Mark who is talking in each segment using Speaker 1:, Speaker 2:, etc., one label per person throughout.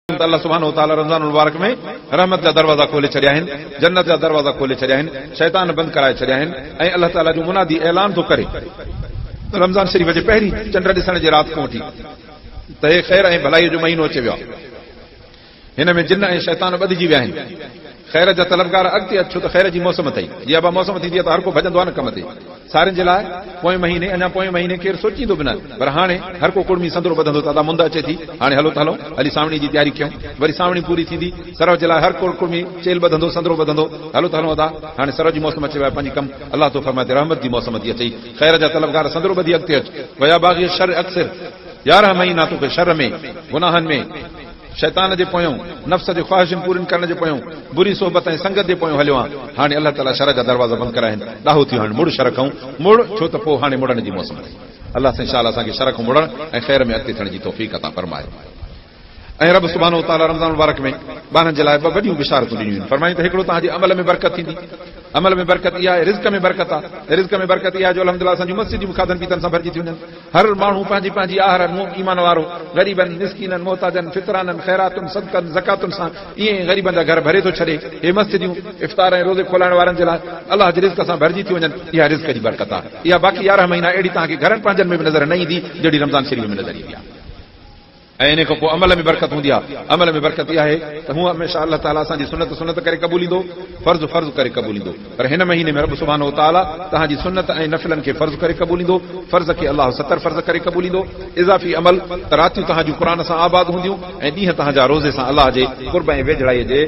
Speaker 1: अल्लाह सुब्हानहु व तआला रमज़ान मुबारक में रहमत जा दरवाज़ा खोले छॾिया आहिनि, जन्नत जा दरवाज़ा खोले छॾिया आहिनि, शैतान बंदि कराए छॾिया आहिनि ऐं अल्लाह ताला जो मुनादी ऐलान थो करे रमज़ान शरीफ़ जे पहिरीं चंड ॾिसण जे राति खां वठी त हे ख़ैर ऐं भलाई जो महीनो अची वियो आहे। हिन में जिन ऐं शैतान ॿधिजी विया आहिनि। ख़ैर जा तलबगार अॻिते अचो त ख़ैर जी मौसम अथई, जीअं बि मौसम थींदी आहे त हर को भॼंदो आहे न कम ते। सारियुनि जे लाइ पोएं महीने अञा पोएं महीने केरु सोचींदो बि न, पर हाणे हर को कुड़मी संदरो ॿधंदो, दादा मुंद अचे थी, हाणे हलो त हलो हली सावणी जी तयारी कयूं, वरी सावणी पूरी थींदी, सरव जे लाइ हर को कुड़मी चेल ॿधंदो, संदरो ॿधंदो, हलो त हलो अदा हाणे सरव जी मौसम अचे वियो आहे, पंहिंजी कमु अलाह तो फरमाए रहमत जी मौसम थी अचे। ख़ैर जा तलबगार संदरो ॿधी अॻिते अच, वया बाग़ी शर अक्सर 11 महीना तोखे शर में, गुनाहनि में, शैतान जे पोयों, नफ़्स जे ख़्वाहिशुनि पूरनि करण जे पोयों, बुरी सोबत ऐं संगत जे पोयों हलियो आहे। हाणे अल्लाह ताला शर जा दरवाज़ा बंदि कराइनि, ॾाहो थी हाणे मुड़ शर खां मुड़, छो त पोइ हाणे मुड़ण जी मौसम आहे। अल्लाह साईं इंशाअल्लाह असांखे शर खां मुड़ण ऐं ख़ैर में अॻिते थियण जी तौफ़ीक़ अता फरमाए। ऐं रब सुब्हानहु व तआला रमज़ान मुबारक में ॿारनि जे लाइ ॿ वॾियूं बिशारतूं ॾिनियूं आहिनि। फरमाईं त हिकिड़ो तव्हांजे अमल में बरकत थींदी, अमल में बरकत इहा आहे, रिज़्क़ में बरकत आहे, रिज़्क़ में बरकत इहा जो अल्हम्दुलिल्लाह असांजूं मस्जिदूं खाधनि पीतनि सां भरिजी थी वञनि। हर माण्हू पंहिंजी पंहिंजी आहर ईमान वारो ग़रीबनि, मिस्कीननि, मोहताजनि, फितराननि, ख़ैरातुनि, सदक़नि, ज़कातुनि सां ईअं ग़रीबनि जा घर भरे थो छॾे। हे मस्जिदूं इफ़्तार ऐं रोज़े खोलाइण वारनि जे लाइ अलाह जे रिज़्क़ सां भरिजी थी वञनि, इहा रिज़्क़ जी बरकत आहे। इहा बाक़ी 11 महीना अहिड़ी तव्हांखे घरनि पंहिंजनि में बि नज़र न ईंदी जहिड़ी रमज़ान शरीफ़ में नज़र ईंदी आहे। ऐं इन खां पोइ अमल में बरकत हूंदी आहे। अमल में बरकत इहा आहे त हूअं हमेशह अल्लाह ताला असांजी सुनत करे क़बूलींदो, फ़र्ज़ करे क़बूलींदो। पर हिन महीने में रब सुब्हानहु व तआला तव्हांजी सुनत ऐं नफ़िलनि खे फ़र्ज़ करे क़बूलींदो, फ़र्ज़ खे अलाह 70 फ़र्ज़ करे क़बूलींदो। इज़ाफ़ी अमल त रातियूं तव्हांजूं क़ुरान सां आबाद हूंदियूं ऐं ॾींहं तव्हांजा रोज़े सां अलाह जे क़ुर्ब ऐं वेझड़ाईअ जे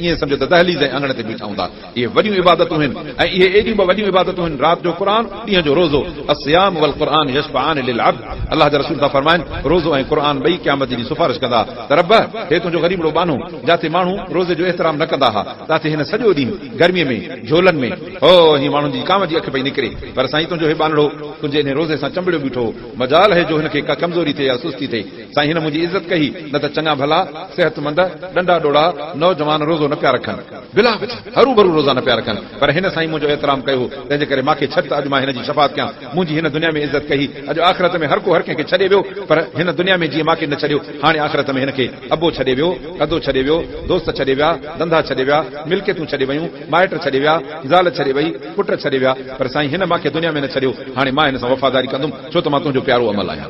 Speaker 1: ईअं सम्झो त दहलीज़ ऐं अंगण ते बीठा हूंदा। इहे वॾियूं इबादतूं आहिनि ऐं इहे एॾियूं बि वॾियूं इबादतूं आहिनि। राति जो क़ुरान, ॾींहं जो रोज़ो, अस्सियाम वल क़ुरान यशफ़आन लिल अब्द। अलाह जा रसूल था फरमाइनि रोज़ो ऐं क़ुरान ॿई क़यामत जी सिफ़ारिश कंदा त रब हे तुंहिंजो ग़रीबड़ो बानो, जिते माण्हू रोज़े जो एतिराम न कंदा हुआ, जिते हिन सॼो ॾींहुं गर्मीअ में झोलनि में हो हीअं माण्हुनि जी काम जी अखि पई निकिरे, पर साईं तुंहिंजो हे बानड़ो तुंहिंजे हिन रोज़े सां चंबड़ियो बीठो, मजाल है जो हिनखे का कमज़ोरी थिए या सुस्ती थिए। साईं हिन मुंहिंजी इज़त कई, न त चङा भला सेहतमंद डंडा डोड़ा नौजवान रोज़ो न पिया रखनि, बिला हरू भरू रोज़ा न पिया रखनि, पर हिन साईं मुंहिंजो एतिराम कयो, तंहिंजे करे मूंखे छॾ त अॼु मां हिन जी शफ़ाअत कयां। मुंहिंजी हिन दुनिया में इज़त कई, अॼु आख़िरत में हर को हर कंहिंखे छॾे वियो, पर हिन दुनिया में जीअं मूंखे न छॾियो, हाणे आख़िरत में हिनखे अबो छॾे वियो, कदो छॾे वियो, दोस्त छॾे विया, धंधा छॾे विया, मिल्कियतूं छॾे वयूं, माइट छॾे विया, ज़ाल छॾे वई, पुट छॾे विया, पर साईं हिन मूंखे दुनिया में न छॾियो। हाणे मां हिन सां वफ़ादारी कंदुमि, छो त मां तुंहिंजो प्यारो अमल आहियां।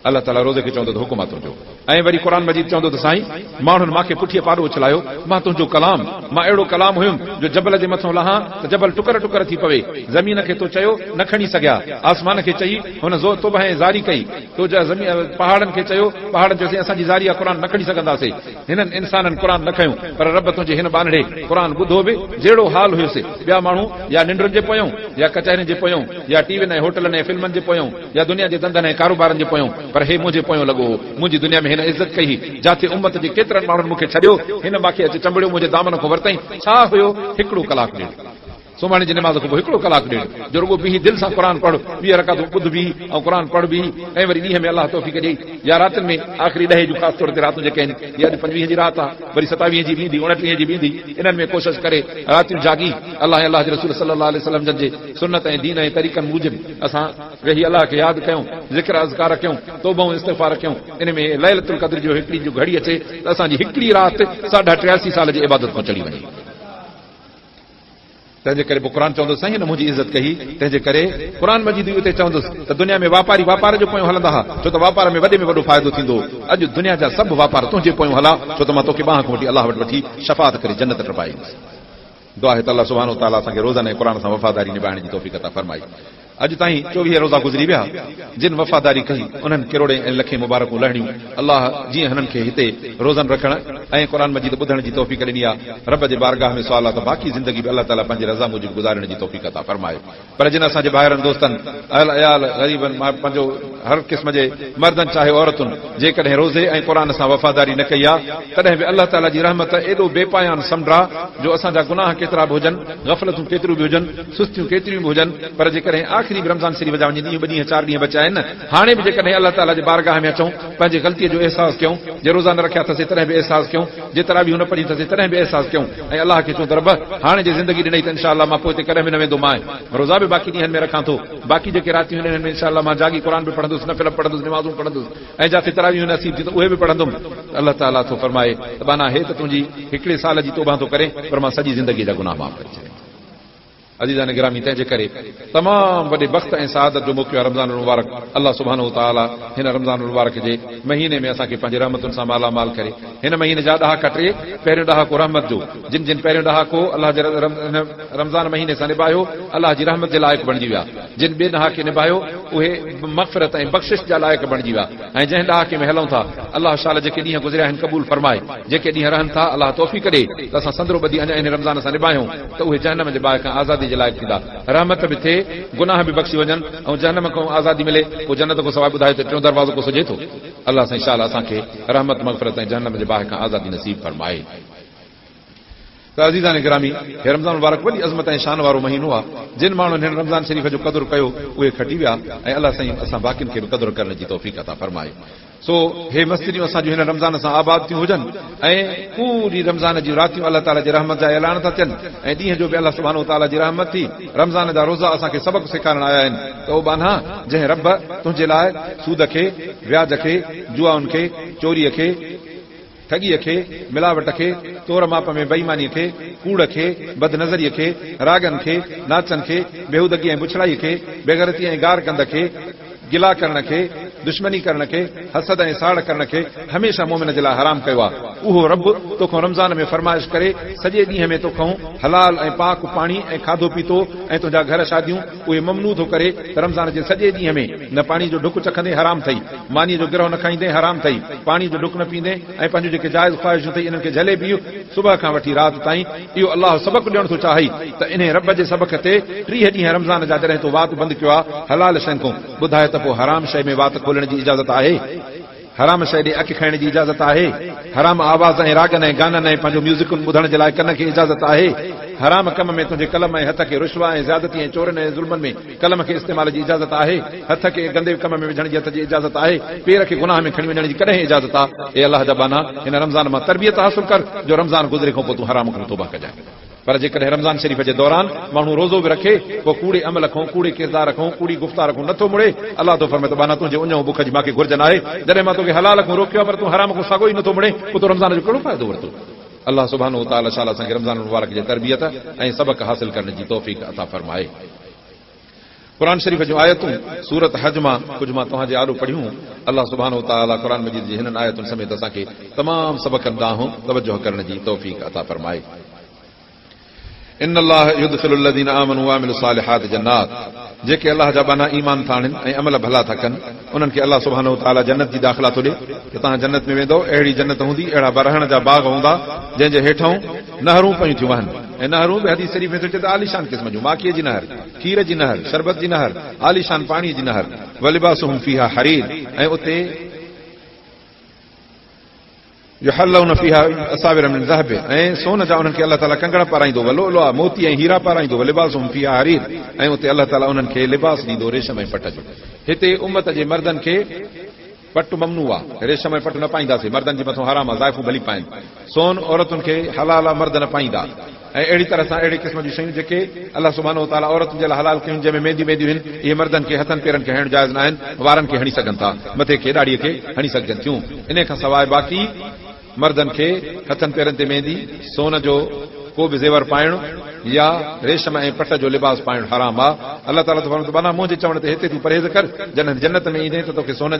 Speaker 1: अल्लाह ताला रोज़े खे चवंदो त हुकुम आहे तुंहिंजो। ऐं वरी क़ुरान मजीद चवंदो त साईं माण्हुनि मूंखे पुठीअ पाॾो उछलायो, मां तुंहिंजो कलाम, मां अहिड़ो कलाम हुयुमि जो जबल जे मथां लहां त जबल टुकर टुकर थी पवे, ज़मीन खे तो चयो न खणी सघिया, आसमान खे चई हुन तोबह ज़ारी कई, तो पहाड़नि खे चयो, पहाड़नि चयोसीं असांजी ज़ारी आहे, क़ुरान न खणी सघंदासीं। हिननि इंसाननि क़ुरान न खयो, पर रब तुंहिंजे हिन बानड़े क़ुरान ॿुधो बि, जहिड़ो हाल हुयुसि ॿिया माण्हू या निंडुनि जे पोयों या कचहरियुनि जे पोयों या टीवियुनि ऐं होटलनि ऐं फिल्मनि जे पोयों या दुनिया जे धंधनि ऐं कारोबारनि जे पोयों, पर हे मुंहिंजे पोयों लॻो, मुंहिंजी दुनिया में हिन इज़त कई, जिते उम्मत जे केतिरनि माण्हुनि मूंखे छॾियो, हिन मूंखे अची चंबड़ियो, मुंहिंजे दामन खां वरितई। छा हुयो? हिकिड़ो कलाकु ॾेढ सुम्हण जी निमाज़ खां पोइ हिकिड़ो कलाकु ॾेढ जो रुॻो बीही दिलि सां क़ुरान पढ़, 2 रकातूं ॿुध बीही ऐं क़ुरान पढ़ बीही, ऐं वरी ॾींहं में अलाह तौफ़ीक़ ॾेई या रातिनि में आख़िरी 10 जूं ख़ासि तौर ते रातियूं जेके आहिनि, इहा अॼु 25 जी राति आहे, वरी 27 जी बींदी, 29 जी बींदी, इन्हनि में कोशिशि करे रातियूं जागी अलाह ऐं अलाह जे रसूल सल्लल्लाहु अलैहि वसल्लम जे सुन्नत ऐं दीन ऐं तरीक़नि मूजिबि असां वेही अलाह खे यादि कयूं, ज़िक्र अज़कार कयूं, तौबा ऐं इस्तिग़फ़ार कयूं। इन में लैलतुल क़द्र जो हिकिड़ी जो घड़ी अचे त असांजी हिकिड़ी राति 83.5 साल जी इबादत खां चढ़ी वञे। तंहिंजे करे पोइ क़ुरान चवंदो साईं न मुंहिंजी इज़त कई, तंहिंजे करे क़ुरान मजीद उते चवंदुसि त दुनिया में वापारी वापार जो पोयों हलंदा हुआ, छो त वापार में वॾे में वॾो फ़ाइदो थींदो। अॼु दुनिया जा सभु वापार तुंहिंजे पोयों हला, छो त मां तोखे ॿांह खां वठी अलाह वटि वठी शफ़ाअत करे जन्नत टपाईंदुसि। दुआ आहे त अलाह सुब्हानहु व तआला असांखे रोज़ाना ऐं क़ुरान सां वफ़ादारी निभाइण जी तौफ़ीक़ अता फरमाई। अॼु ताईं 24 रोज़ा गुज़री विया, जिन वफ़ादारी कई उन्हनि किरोड़े ऐं लखे मुबारकूं लहणियूं। अलाह जीअं हिननि खे हिते रोज़न रखण ऐं क़ुरान मजीद ॿुधण जी तौफ़ीक़ ॾिनी आहे, रब जे बारगाह में सुवाल आहे त बाक़ी ज़िंदगी बि अलाह ताला पंहिंजे रज़ा मूजिबि गुज़ारण जी तौफ़ीक़ अता फरमाए। पर जिन असांजे ॿाहिरनि दोस्तनि, अहल अयाल, ग़रीबनि, पंहिंजो हर क़िस्म जे मर्दनि चाहे औरतुनि जेकॾहिं रोज़े ऐं क़ुरान सां वफ़ादारी न कई आहे, तॾहिं बि अलाह ताला जी रहमत एॾो बेपायान समुंड आहे जो असांजा गुनाह केतिरा बि हुजनि, ग़फ़लतूं केतिरियूं बि हुजनि, सुस्तियूं केतिरियूं बि हुजनि, पर जेकॾहिं आख़िरी रमज़ान शरीफ़ जा वञी 2 ॾींहं 4 ॾींहं बचा आहिनि हाणे बि जेकॾहिं अल्लाह ताला जे बारगाह में अचूं पंहिंजे ग़लतीअ जो अहसास कयूं जे रोज़ा न रखिया अथसीं तॾहिं बि अहसास कयूं जे तरावी न पढ़ी अथसीं तॾहिं बि अहसास कयूं ऐं अलाह खे चऊं त रब हाणे जे ज़िंदगी ॾिनई त इंशाअल्लाह मां पोइ हिते कॾहिं बि न वेंदो मां रोज़ा बि बाक़ी ॾींहंनि में रखां थो बाक़ी जेके रातियूं आहिनि में इंशाअल्लाह मां जागी क़ुरान बि पढ़ंदुसि नफ़िल पढ़ंदुसि नमाज़ूं पढ़ंदुसि ऐं जाते तरावियूं नसीब थी त उहे बि पढ़ंदुमि अल्लाह ताला थो फरमाए त माना हे त तुंहिंजी हिकिड़े साल जी तौबा थो करे पर मां सॼी ज़िंदगी जा गुनाह माफ़ करे छॾियां अज़ीज़ान गिरामी तंहिंजे करे तमामु वॾे बख़्त ऐं सआदत जो मौक़ो आहे रमज़ान मुबारक अल्लाह सुब्हानहु व तआला हिन रमज़ान मुबारक जे महीने में असांखे पंहिंजे रहमतुनि सां मालामाल करे हिन महीने जा ॾहाका 3 पहिरियों ॾहाको रहमत जो जिन जिन पहिरियों ॾहाको अल्लाह जे रमज़ान महीने सां निभायो अल्लाह जी रहमत जे लाइक़ बणिजी विया जिन ॿिए ॾहाके निभायो उहे मग़फ़िरत ऐं बख़्शिश जा लाइक़ बणिजी विया ऐं जंहिं ॾहाके में हलूं था अल्लाह शाल जेके ॾींहं गुज़रिया आहिनि क़बूल फरमाए जेके ॾींहं रहनि था अल्लाह तौफ़ीक़ ॾे त असां संदरो ॿधी अञा हिन रमज़ान सां निभायूं त उहे जहन्नम जे बाहि खां आज़ादी जे लाइक़ थींदा रहमत भी थे गुनाह भी बख्शी वजन और जहन्नम को आजादी मिले वो जन्नत को सवाब बुधाए तो टियों दरवाजो को सुझे तो अल्लाह से इंशाअल्लाह असांखे रहमत मग़फ़िरत ऐं जहन्नम जे बाहि खां आजादी नसीब फरमाए त अज़ीज़ान गिरामी हे रमज़ान मुबारक वॾी अज़मत ऐं शान वारो महीनो आहे जिन माण्हुनि हिन रमज़ान शरीफ़ जो क़दुरु कयो उहे खटी विया ऐं अल्लाह साईं असां बाक़ियुनि खे बि क़दुरु करण जी तौफ़ीक़ अता फरमाए सो हे मस्जिदियूं असांजूं हिन रमज़ान सां आबाद थियूं हुजनि ऐं पूरी रमज़ान जूं रातियूं अल्लाह ताला जी रहमत जा ऐलान था थियनि ऐं ॾींहं जो बि अल्लाह सुब्हानहु व तआला जी रहमत थी रमज़ान जा रोज़ा असांखे सबक़ सेखारण आया आहिनि त ओ बाना जंहिं रब तुंहिंजे लाइ सूद खे व्याज खे जुआउनि खे चोरीअ खे ठगीअ खे मिलावट खे तोर माप में बेईमानीअ खे कूड़ खे बदनज़रीअ खे रागनि खे नाचनि खे बेहूदगी ऐं बुछड़ाईअ खे बेग़ैरती ऐं गार कंद खे गिला करण खे दुश्मनी करण खे हसद ऐं साड़ करण खे हमेशह मोमिन जे लाइ हराम कयो आहे उहो रब तोखां रमज़ान में फरमाइश करे सॼे ॾींहं में तोखां हलाल ऐं पाक पाणी ऐं खाधो पीतो ऐं तुंहिंजा घर शादियूं उहे ममनू थो करे त रमज़ान जे सॼे ॾींहं में न पाणी जो ढुक चखंदे हराम अथई मानी जो गिरह न खाईंदे हराम अथई पाणी जो ढुक न पींदे ऐं पंहिंजूं जेके जाइज़ ख़्वाहिशूं अथई इन्हनि खे झले पीउ सुबुह खां वठी राति ताईं इहो अलाह सबक़ ॾियण थो चाहे त इन रब जे सबक़ ते 30 ॾींहं रमज़ान जा जॾहिं तो वात बंदि कयो आहे हलाल शइ खां ॿुधाए त पोइ हराम शइ में वात खोलण जी इजाज़त आहे हराम शइ ॾे अखि खाइण जी इजाज़त आहे हराम आवाज़ ऐं रागनि ऐं गाननि ऐं पंहिंजो म्यूज़िकुनि ॿुधण जे लाइ कन खे इजाज़त आहे हराम कम में तुंहिंजे कलम ऐं हथ खे रुशवा ऐं ज़्यादती ऐं चोरनि ऐं ज़ुल्मनि में कलम खे इस्तेमाल जी इजाज़त आहे हथ खे गंदे कम में विझण जी हथ जी इजाज़त आहे पेर खे गुनाह में खणी वञण जी कॾहिं इजाज़त आहे ए अलाह जा बाना हिन रमज़ान मां तरबियत हासिल कर जो रमज़ान गुज़रे खां पोइ तूं हराम खां तौबा कजांइ पर जेकॾहिं रमज़ान शरीफ़ जे दौरान माण्हू रोज़ो बि रखे पोइ कूड़े अमल खां कूड़े किरदार खां कूड़ी गुफ़्तार खां नथो मुड़े अलाह तो फरमाए त बाना तुंहिंजे उञ बुख जी मूंखे घुर्जन आहे जॾहिं मां तोखे हलाल खां रोकियो पर तूं हराम खां साॻो ई नथो मुड़े पोइ तूं रमज़ान जो कहिड़ो फ़ाइदो वरितो अल्लाह सुब्हानहु व तआला शाला असांखे रमज़ान मुबारक जी तरबियत ऐं सबक़ हासिल करण जी तौफ़ीक़ अता फरमाए क़ुरान शरीफ़ जूं आयतूं सूरत हज मां कुझु मां तव्हांजे आॾो पढ़ियूं अल्लाह सुब्हानहु व तआला क़ुरान मजीद जी हिननि आयतुनि समेत असांखे तमामु सबक़नि ॾांहुं तवजो करण जी तौफ़ीक़ अता फरमाए इन अल्लाह युदखिलु अल्लज़ीना आमनू व अमिलु सालिहात जन्नात जेके अल्लाह जा बाना ईमान था आणनि ऐं अमल भला था कनि उन्हनि खे अल्लाह सुब्हानहु व तआला जन्नत जी दाख़िला थो ॾे कि तव्हां जन्नत में वेंदो अहिड़ी जन्नत हूंदी अहिड़ा बरहण जा बाग हूंदा जंहिंजे हेठां नहरूं पयूं थियूं वहनि ऐं नहरूं बि हदीस शरीफ़ में थो चए त आलीशान क़िस्म जूं माखीअ जी नहर खीर जी नहर शरबत जी नहर आलीशान पाणीअ जी नहर व लिबासुहुम फीहा हरीर ऐं उते युहल्लौन फीहा असाविर मिन ज़हब ऐं सोन जा उन्हनि खे अल्लाह ताला कंगण पाराईंदो वलोलो मोती ऐं हीरा पाराईंदो लिबासुहुम फीहा हरीर ऐं उते अल्लाह ताला उन्हनि खे लिबास ॾींदो रेशम ऐं पट जो हिते उम्मत जे मर्दनि खे पट ममनू आहे रेशम ऐं पट न पाईंदासीं मर्दनि जे मथां हराम आहे ज़ाइफ़ूं भली पाइनि सोन औरतुनि खे हलाल आहे मर्द न पाईंदा ऐं अहिड़ी तरह सां अहिड़े क़िस्म जूं शयूं जेके अल्लाह सुब्हानहु व तआला औरतुनि जे लाइ हलाल कयूं जंहिंमें मेंदियूं आहिनि इहे मर्दनि खे हथनि पेरनि खे हणण जाइज़ न आहिनि वारनि खे हणी सघनि था मथे खे ॾाड़ीअ खे हणी सघनि थियूं इन खां सवाइ बाक़ी मर्दनि खे हथनि पेरनि ते मेंदी सोन जो को बि ज़ेवर पाइणु या रेशम ऐं पट जो लिबास पाइणु हराम आहे अल्लाह ताला तो फरमाए थो बाना मुंहिंजे चवण ते हिते तूं परहेज़ कर जन्नत में ईंदे त तोखे सोन जा